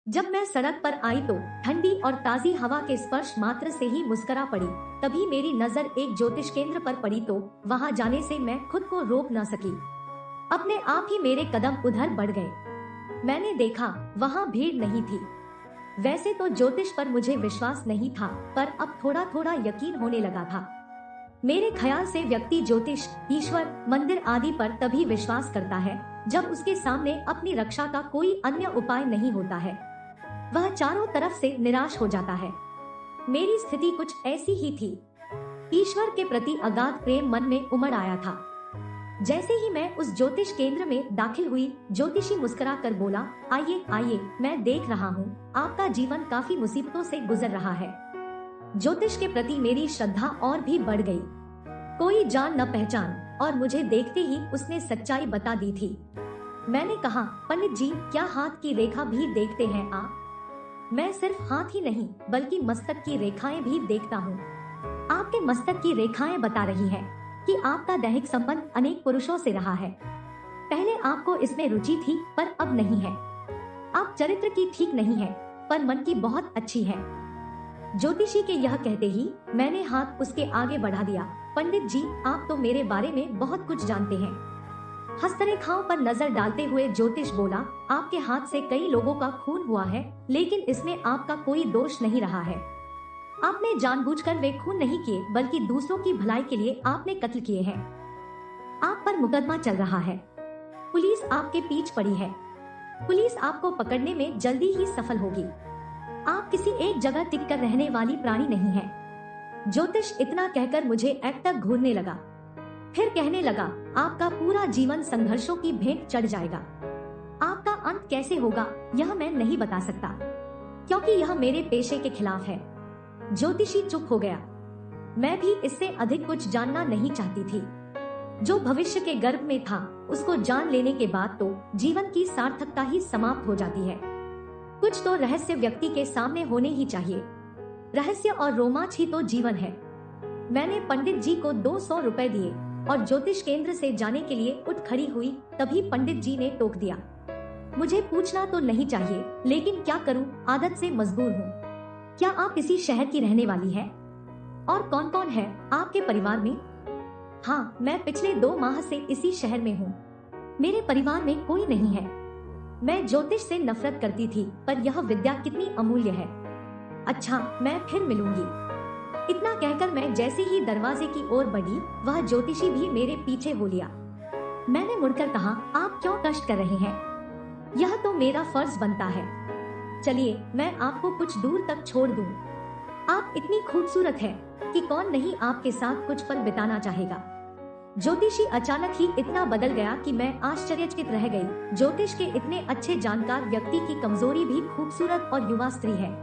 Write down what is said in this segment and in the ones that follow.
जब मैं सड़क पर आई तो ठंडी और ताजी हवा के स्पर्श मात्र से ही मुस्कुरा पड़ी। तभी मेरी नजर एक ज्योतिष केंद्र पर पड़ी तो वहां जाने से मैं खुद को रोक न सकी। अपने आप ही मेरे कदम उधर बढ़ गए। मैंने देखा वहां भीड़ नहीं थी। वैसे तो ज्योतिष पर मुझे विश्वास नहीं था, पर अब थोड़ा थोड़ा यकीन होने लगा था। मेरे ख्याल से व्यक्ति ज्योतिष, ईश्वर, मंदिर आदि पर तभी विश्वास करता है जब उसके सामने अपनी रक्षा का कोई अन्य उपाय नहीं होता है। वह चारों तरफ से निराश हो जाता है। मेरी स्थिति कुछ ऐसी ही थी। ईश्वर के प्रति अगाध प्रेम मन में उमड़ आया था। जैसे ही मैं उस ज्योतिष केंद्र में दाखिल हुई, ज्योतिषी मुस्कुरा कर बोला, आइए आइए, मैं देख रहा हूँ आपका जीवन काफी मुसीबतों से गुजर रहा है। ज्योतिष के प्रति मेरी श्रद्धा और भी बढ़ गई। कोई जान न पहचान, और मुझे देखते ही उसने सच्चाई बता दी थी। मैंने कहा, पंडित जी, क्या हाथ की रेखा भी देखते हैं आप? मैं सिर्फ हाथ ही नहीं बल्कि मस्तक की रेखाएं भी देखता हूँ। आपके मस्तक की रेखाएं बता रही है कि आपका दैहिक संबंध अनेक पुरुषों से रहा है। पहले आपको इसमें रुचि थी, पर अब नहीं है। आप चरित्र की ठीक नहीं है, पर मन की बहुत अच्छी है। ज्योतिषी के यह कहते ही मैंने हाथ उसके आगे बढ़ा दिया। पंडित जी, आप तो मेरे बारे में बहुत कुछ जानते हैं। हस्तरेखाओं पर नजर डालते हुए ज्योतिष बोला, आपके हाथ से कई लोगों का खून हुआ है, लेकिन इसमें आपका कोई दोष नहीं रहा है। आपने जानबूझकर वे खून नहीं किए, बल्कि दूसरों की भलाई के लिए आपने कत्ल किए हैं। आप पर मुकदमा चल रहा है। पुलिस आपके पीछ पड़ी है। पुलिस आपको पकड़ने में जल्दी ही सफल होगी। आप किसी एक जगह टिक कर रहने वाली प्राणी नहीं है। ज्योतिष इतना कहकर मुझे ऐट तक घूरने लगा। फिर कहने लगा, आपका पूरा जीवन संघर्षों की भेंट चढ़ जाएगा। आपका अंत कैसे होगा यह मैं नहीं बता सकता, क्योंकि यह मेरे पेशे के खिलाफ है। ज्योतिषी चुप हो गया। मैं भी इससे अधिक कुछ जानना नहीं चाहती थी। जो भविष्य के गर्भ में था, उसको जान लेने के बाद तो जीवन की सार्थकता ही समाप्त हो जाती है। कुछ तो रहस्य व्यक्ति के सामने होने ही चाहिए। रहस्य और रोमांच ही तो जीवन है। मैंने पंडित जी को 200 रुपए दिए और ज्योतिष केंद्र से जाने के लिए उठ खड़ी हुई। तभी पंडित जी ने टोक दिया, मुझे पूछना तो नहीं चाहिए, लेकिन क्या करूं, आदत से मजबूर हूं। क्या आप इसी शहर की रहने वाली है? और कौन कौन है आपके परिवार में? हाँ, मैं पिछले 2 माह से इसी शहर में हूँ। मेरे परिवार में कोई नहीं है। मैं ज्योतिष से नफरत करती थी, पर यह विद्या कितनी अमूल्य है। अच्छा, मैं फिर मिलूंगी। इतना कहकर मैं जैसे ही दरवाजे की ओर बढ़ी, वह ज्योतिषी भी मेरे पीछे हो लिया। मैंने मुड़कर कहा, आप क्यों कष्ट कर रहे हैं? यह तो मेरा फर्ज बनता है। चलिए, मैं आपको कुछ दूर तक छोड़ दूं। आप इतनी खूबसूरत है कि कौन नहीं आपके साथ कुछ पल बिताना चाहेगा। ज्योतिषी अचानक ही इतना बदल गया कि मैं आश्चर्यचकित रह गई। ज्योतिष के इतने अच्छे जानकार व्यक्ति की कमजोरी भी खूबसूरत और युवा स्त्री है।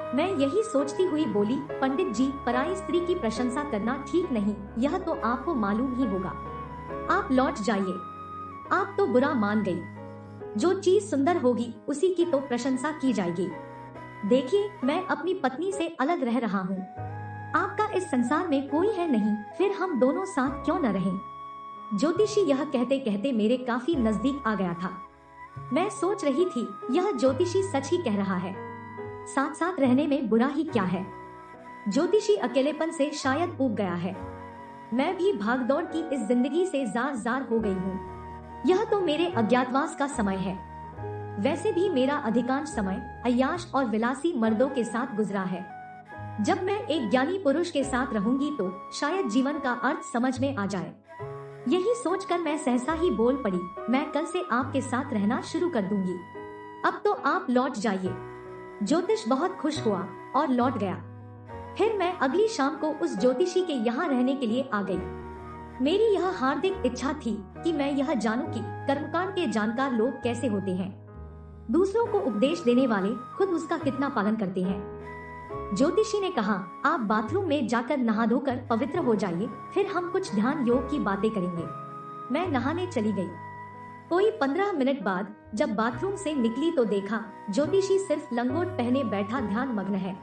मैं यही सोचती हुई बोली, पंडित जी, पराई स्त्री की प्रशंसा करना ठीक नहीं, यह तो आपको मालूम ही होगा। आप लौट जाइए। आप तो बुरा मान गई। जो चीज सुंदर होगी उसी की तो प्रशंसा की जाएगी। देखिए, मैं अपनी पत्नी से अलग रह रहा हूँ। आपका इस संसार में कोई है नहीं, फिर हम दोनों साथ क्यों न रहें? ज्योतिषी यह कहते कहते मेरे काफी नजदीक आ गया था। मैं सोच रही थी, यह ज्योतिषी सच ही कह रहा है। साथ साथ रहने में बुरा ही क्या है? ज्योतिषी अकेलेपन से शायद ऊब गया है। मैं भी भागदौड़ की इस जिंदगी से जार जार हो गई हूँ। यह तो मेरे अज्ञातवास का समय है। वैसे भी मेरा अधिकांश समय अय्याश और विलासी मर्दों के साथ गुजरा है। जब मैं एक ज्ञानी पुरुष के साथ रहूंगी तो शायद जीवन का अर्थ समझ में आ जाए। यही सोचकर मैं सहसा ही बोल पड़ी, मैं कल से आपके साथ रहना शुरू कर दूंगी। अब तो आप लौट जाइए। ज्योतिष बहुत खुश हुआ और लौट गया। फिर मैं अगली शाम को उस ज्योतिषी के यहाँ रहने के लिए आ गई। मेरी यह हार्दिक इच्छा थी कि मैं यह जानूं कि कर्मकांड के जानकार लोग कैसे होते हैं। दूसरों को उपदेश देने वाले खुद उसका कितना पालन करते हैं। ज्योतिषी ने कहा, आप बाथरूम में जाकर नहा धोकर पवित्र हो जाइए, फिर हम कुछ ध्यान योग की बातें करेंगे। मैं नहाने चली गई। कोई 15 मिनट बाद जब बाथरूम से निकली तो देखा ज्योतिषी सिर्फ लंगोट पहने बैठा ध्यान मग्न है।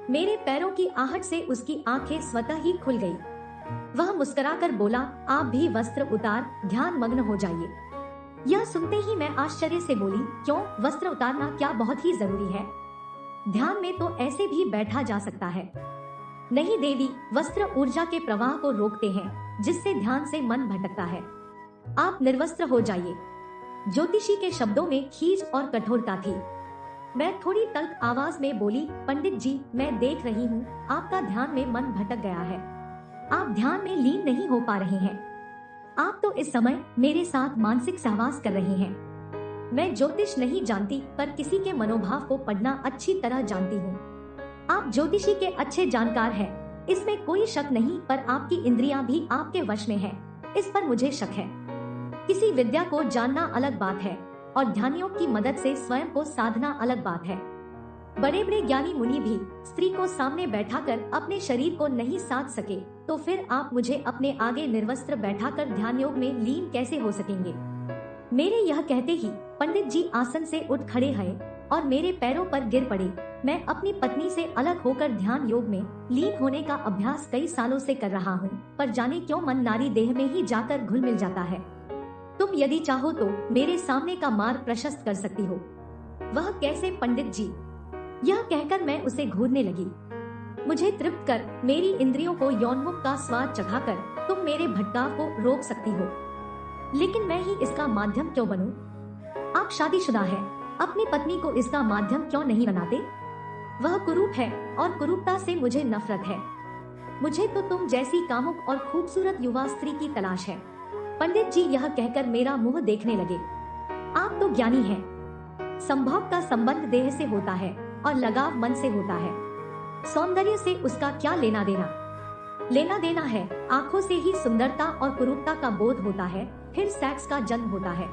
मेरे पैरों की आहट से उसकी आंखें स्वतः ही खुल गई। वह मुस्कुराकर बोला, आप भी वस्त्र उतार ध्यान मग्न हो जाइए। यह सुनते ही मैं आश्चर्य से बोली, क्यों, वस्त्र उतारना क्या बहुत ही जरूरी है? ध्यान में तो ऐसे भी बैठा जा सकता है। नहीं देवी, वस्त्र ऊर्जा के प्रवाह को रोकते हैं, जिससे ध्यान से मन भटकता है। आप निर्वस्त्र हो जाइए। ज्योतिषी के शब्दों में खींच और कठोरता थी। मैं थोड़ी तल्ख आवाज में बोली, पंडित जी, मैं देख रही हूँ आपका ध्यान में मन भटक गया है। आप ध्यान में लीन नहीं हो पा रहे हैं। आप तो इस समय मेरे साथ मानसिक सहवास कर रहे हैं। मैं ज्योतिष नहीं जानती, पर किसी के मनोभाव को पढ़ना अच्छी तरह जानती हूँ। आप ज्योतिषी के अच्छे जानकार हैं, इसमें कोई शक नहीं, पर आपकी इंद्रियां भी आपके वश में है, इस पर मुझे शक है। किसी विद्या को जानना अलग बात है और ध्यानयोग की मदद से स्वयं को साधना अलग बात है। बड़े बड़े ज्ञानी मुनि भी स्त्री को सामने बैठाकर अपने शरीर को नहीं साध सके, तो फिर आप मुझे अपने आगे निर्वस्त्र बैठाकर ध्यान योग में लीन कैसे हो सकेंगे? मेरे यह कहते ही पंडित जी आसन से उठ खड़े हुए और मेरे पैरों पर गिर पड़े। मैं अपनी पत्नी से अलग होकर ध्यान योग में लीन होने का अभ्यास कई सालों से कर रहा हूँ, पर जाने क्यों मन नारी देह में ही जाकर घुल मिल जाता है। तुम यदि चाहो तो मेरे सामने का मार्ग प्रशस्त कर सकती हो। वह कैसे पंडित जी? यह कहकर मैं उसे घूरने लगी। मुझे तृप्त कर, मेरी इंद्रियों को यौनमुख का स्वाद चखाकर तुम मेरे भटकाव को रोक सकती हो, लेकिन मैं ही इसका माध्यम क्यों बनूं? आप शादीशुदा है, अपनी पत्नी को इसका माध्यम क्यों नहीं बनाते? वह कुरूप है और कुरूपता से मुझे नफरत है। मुझे तो तुम जैसी कामुक और खूबसूरत युवा स्त्री की तलाश है। पंडित जी यह कहकर मेरा मुंह देखने लगे। आप तो ज्ञानी हैं। संभोग का संबंध देह से होता है और लगाव मन से होता है। सौंदर्य से उसका क्या लेना देना? लेना देना है, आंखों से ही सुंदरता और कुरूपता का बोध होता है, फिर सेक्स का जन्म होता है।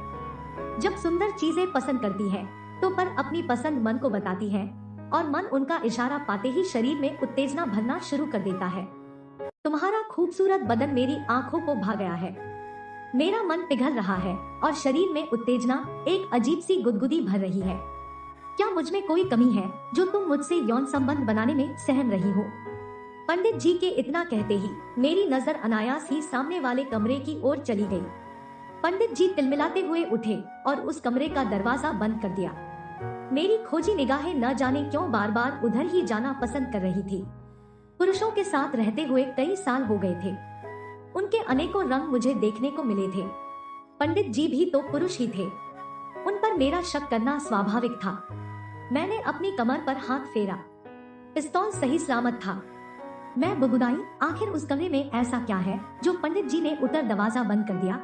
जब सुंदर चीजें पसंद करती है तो पर अपनी पसंद मन को बताती है और मन उनका इशारा पाते ही शरीर में उत्तेजना भरना शुरू कर देता है। तुम्हारा खूबसूरत बदन मेरी आंखों को भा गया है। मेरा मन पिघल रहा है और शरीर में उत्तेजना एक अजीब सी गुदगुदी भर रही है। क्या मुझ में कोई कमी है जो तुम मुझसे यौन संबंध बनाने में सहम रही हो? पंडित जी के इतना कहते ही मेरी नजर अनायास ही सामने वाले कमरे की ओर चली गई। पंडित जी तिलमिलाते हुए उठे और उस कमरे का दरवाजा बंद कर दिया। मेरी खोजी निगाहें न जाने क्यों बार बार उधर ही जाना पसंद कर रही थी। पुरुषों के साथ रहते हुए कई साल हो गए थे। उनके अनेकों रंग मुझे देखने को मिले थे। पंडित जी भी तो पुरुष ही थे। उन पर मेरा शक करना स्वाभाविक था। मैंने अपनी कमर पर हाथ फेरा। पिस्तौल सही सलामत था। मैं बुगुदाई, आखिर उस कमरे में ऐसा क्या है जो पंडित जी ने उतर दरवाजा बंद कर दिया?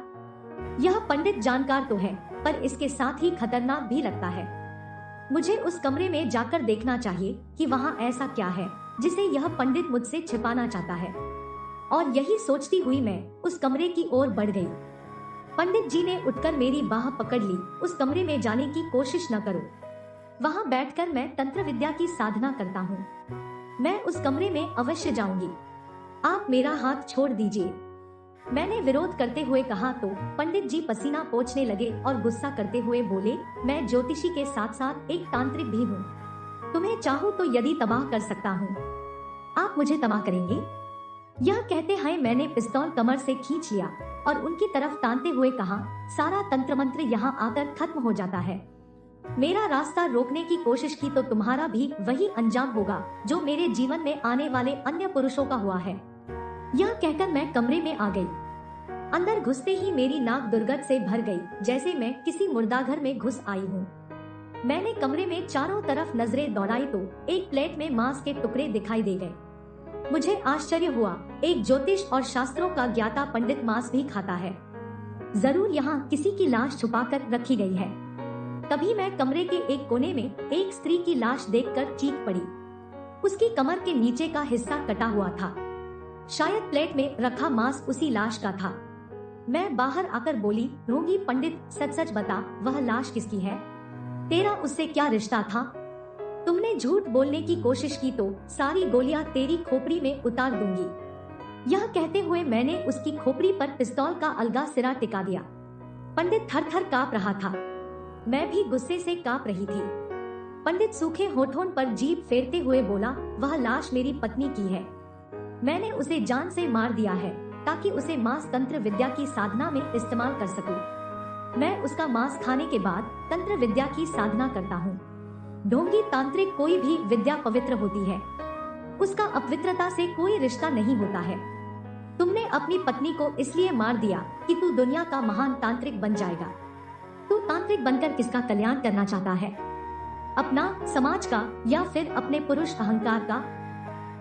यह पंडित जानकार तो है, पर इसके साथ ही खतरनाक भी लगता है। मुझे उस कमरे में जाकर देखना चाहिए कि वहाँ ऐसा क्या है जिसे यह पंडित मुझसे छिपाना चाहता है। और यही सोचती हुई मैं उस कमरे की ओर बढ़ गई। पंडित जी ने उठकर मेरी बाह पकड़ ली। उस कमरे में जाने की कोशिश न करो। वहाँ बैठकर मैं तंत्र विद्या की साधना करता हूँ। मैं उस कमरे में अवश्य जाऊंगी। आप मेरा हाथ छोड़ दीजिए। मैंने विरोध करते हुए कहा तो पंडित जी पसीना पोंछने लगे और गुस्सा करते हुए बोले, मैं ज्योतिषी के साथ साथ एक तांत्रिक भी हूँ। तुम्हें चाहूँ तो यदि तबाह कर सकता हूँ। आप मुझे तबाह करेंगे? यह कहते हैं मैंने पिस्तौल कमर से खींच लिया और उनकी तरफ तानते हुए कहा, सारा तंत्र मंत्र यहाँ आकर खत्म हो जाता है। मेरा रास्ता रोकने की कोशिश की तो तुम्हारा भी वही अंजाम होगा जो मेरे जीवन में आने वाले अन्य पुरुषों का हुआ है। यह कहकर मैं कमरे में आ गई। अंदर घुसते ही मेरी नाक दुर्गंध से भर गई, जैसे मैं किसी मुर्दाघर में घुस आई हूँ। मैंने कमरे में चारों तरफ नजरें दौड़ाई तो एक प्लेट में मांस के टुकड़े दिखाई दे गए। मुझे आश्चर्य हुआ, एक ज्योतिष और शास्त्रों का ज्ञाता पंडित मांस भी खाता है। जरूर यहाँ किसी की लाश छुपाकर रखी गई है। तभी मैं कमरे के एक कोने में एक स्त्री की लाश देखकर चीख पड़ी। उसकी कमर के नीचे का हिस्सा कटा हुआ था। शायद प्लेट में रखा मांस उसी लाश का था। मैं बाहर आकर बोली, रोगी पंडित, सच सच बता, वह लाश किसकी है? तेरा उससे क्या रिश्ता था? तुमने झूठ बोलने की कोशिश की तो सारी गोलियां तेरी खोपड़ी में उतार दूंगी। यह कहते हुए मैंने उसकी खोपड़ी पर पिस्तौल का अलगा सिरा टिका दिया। पंडित थर थर कांप रहा था। मैं भी गुस्से से कांप रही थी। पंडित सूखे होठों पर जीभ फेरते हुए बोला, वह लाश मेरी पत्नी की है। मैंने उसे जान से मार दिया है ताकि उसे मांस तंत्र विद्या की साधना में इस्तेमाल कर सकूं। मैं उसका मांस खाने के बाद तंत्र विद्या की साधना करता हूँ। ढोंगी तांत्रिक कोई भी विद्या पवित्र होती है, उसका अपवित्रता से कोई रिश्ता नहीं होता है। तुमने अपनी पत्नी को इसलिए मार दिया कि तू दुनिया का महान तांत्रिक बन जाएगा। तू तांत्रिक बनकर किसका कल्याण करना चाहता है? अपना, समाज का, या फिर अपने पुरुष अहंकार का?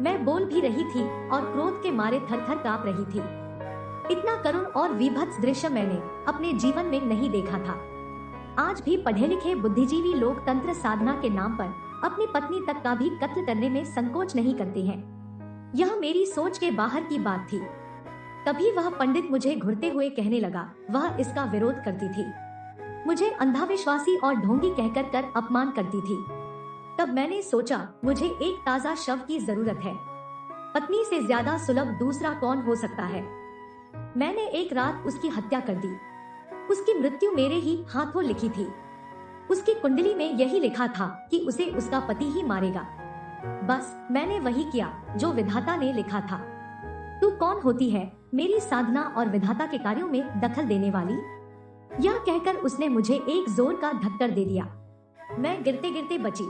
मैं बोल भी रही थी और क्रोध के मारे थर-थर कांप रही थी। इतना करुण और विभत्स दृश्य मैंने अपने जीवन में नहीं देखा था। आज भी पढ़े लिखे बुद्धिजीवी लोग तंत्र साधना के नाम पर अपनी पत्नी तक का भी कत्ल करने में संकोच नहीं करते हैं। यह मेरी सोच के बाहर की बात थी। तभी वह पंडित मुझे घुरते हुए कहने लगा, वह इसका विरोध करती थी, मुझे अंधाविश्वासी और ढोंगी कहकर कर अपमान करती थी। तब मैंने सोचा, मुझे एक ताजा शव की जरूरत है। पत्नी से ज्यादा सुलभ दूसरा कौन हो सकता है? मैंने एक रात उसकी हत्या कर दी। उसकी मृत्यु मेरे ही हाथों लिखी थी। उसकी कुंडली में यही लिखा था कि उसे उसका पति ही मारेगा। बस मैंने वही किया जो विधाता ने लिखा था। तू कौन होती है मेरी साधना और विधाता के कार्यों में दखल देने वाली? यह कहकर उसने मुझे एक जोर का धक्कर दे दिया। मैं गिरते गिरते बची,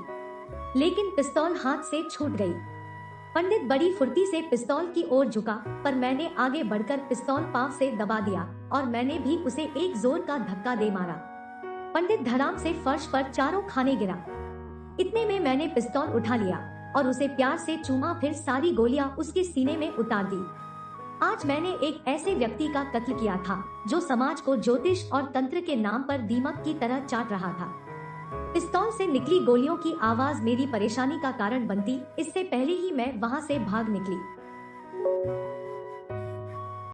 लेकिन पिस्तौल हाथ से छूट गई। पंडित बड़ी फुर्ती से पिस्तौल की ओर झुका, पर मैंने आगे बढ़कर पिस्तौल पांव से दबा दिया और मैंने भी उसे एक जोर का धक्का दे मारा। पंडित धड़ाम से फर्श पर चारों खाने गिरा। इतने में मैंने पिस्तौल उठा लिया और उसे प्यार से चूमा, फिर सारी गोलियां उसके सीने में उतार दी। आज मैंने एक ऐसे व्यक्ति का कत्ल किया था जो समाज को ज्योतिष और तंत्र के नाम पर दीमक की तरह चाट रहा था। पिस्तौल से निकली गोलियों की आवाज मेरी परेशानी का कारण बनती, इससे पहले ही मैं वहां से भाग निकली।